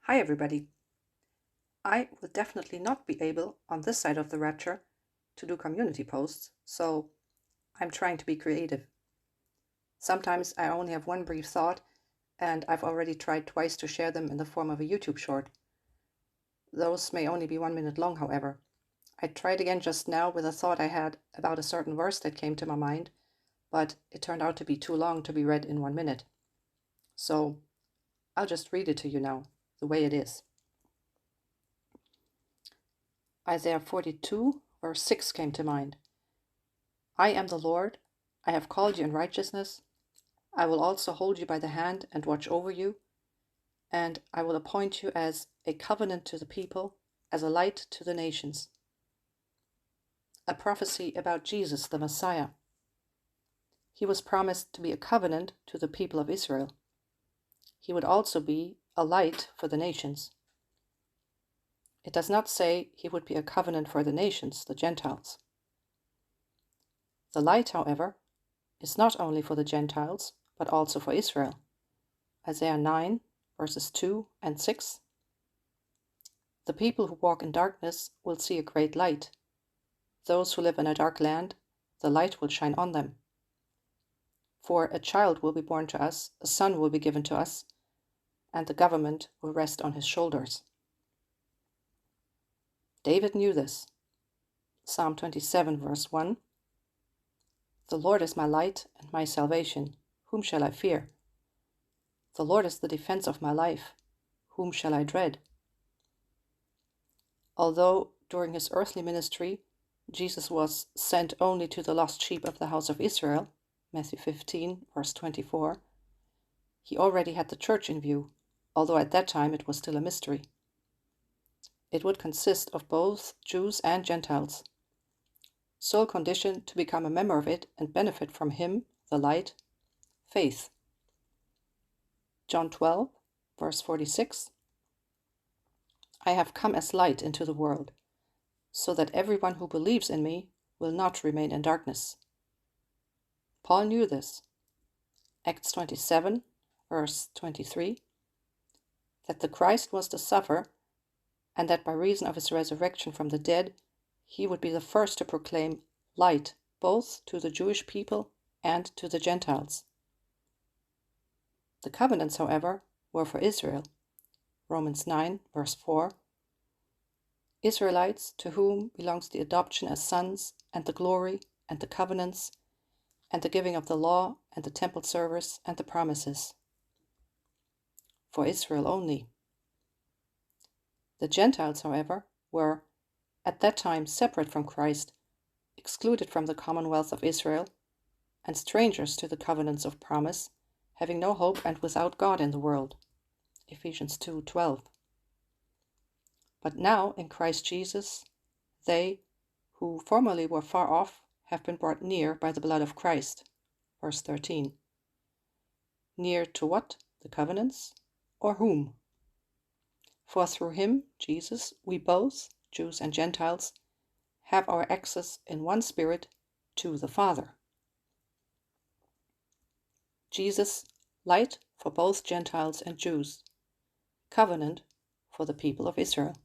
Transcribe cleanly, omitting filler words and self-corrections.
Hi everybody. I will definitely not be able, on this side of the rapture, to do community posts, so I'm trying to be creative. Sometimes I only have one brief thought, and I've already tried twice to share them in the form of a YouTube short. Those may only be 1 minute long, however. I tried again just now with a thought I had about a certain verse that came to my mind, but it turned out to be too long to be read in 1 minute. So I'll just read it to you now, the way it is. Isaiah 42, verse 6 came to mind. I am the Lord, I have called you in righteousness. I will also hold you by the hand and watch over you, and I will appoint you as a covenant to the people, as a light to the nations. A prophecy about Jesus, the Messiah. He was promised to be a covenant to the people of Israel. He would also be a light for the nations. It does not say he would be a covenant for the nations, the Gentiles. The light, however, is not only for the Gentiles, but also for Israel. Isaiah 9, verses 2 and 6. The people who walk in darkness will see a great light. Those who live in a dark land, the light will shine on them. For a child will be born to us, a son will be given to us, and the government will rest on his shoulders. David knew this. Psalm 27, verse 1. The Lord is my light and my salvation. Whom shall I fear? The Lord is the defense of my life. Whom shall I dread? Although during his earthly ministry, Jesus was sent only to the lost sheep of the house of Israel, Matthew 15, verse 24, he already had the church in view, although at that time it was still a mystery. It would consist of both Jews and Gentiles, sole condition to become a member of it and benefit from him, the light, faith. John 12, verse 46, I have come as light into the world, so that everyone who believes in me will not remain in darkness. Paul knew this. Acts 27, verse 23, that the Christ was to suffer, and that by reason of his resurrection from the dead, he would be the first to proclaim light both to the Jewish people and to the Gentiles. The covenants, however, were for Israel. Romans 9, verse 4. Israelites to whom belongs the adoption as sons and the glory and the covenants and the giving of the law and the temple service and the promises. For Israel only. The Gentiles, however, were, at that time, separate from Christ, excluded from the commonwealth of Israel, and strangers to the covenants of promise, having no hope and without God in the world. Ephesians 2:12. But now, in Christ Jesus, they, who formerly were far off, have been brought near by the blood of Christ. Verse 13. Near to what? The covenants? Or whom? For through him, Jesus, we both, Jews and Gentiles, have our access in one Spirit to the Father. Jesus, light for both Gentiles and Jews, covenant for the people of Israel.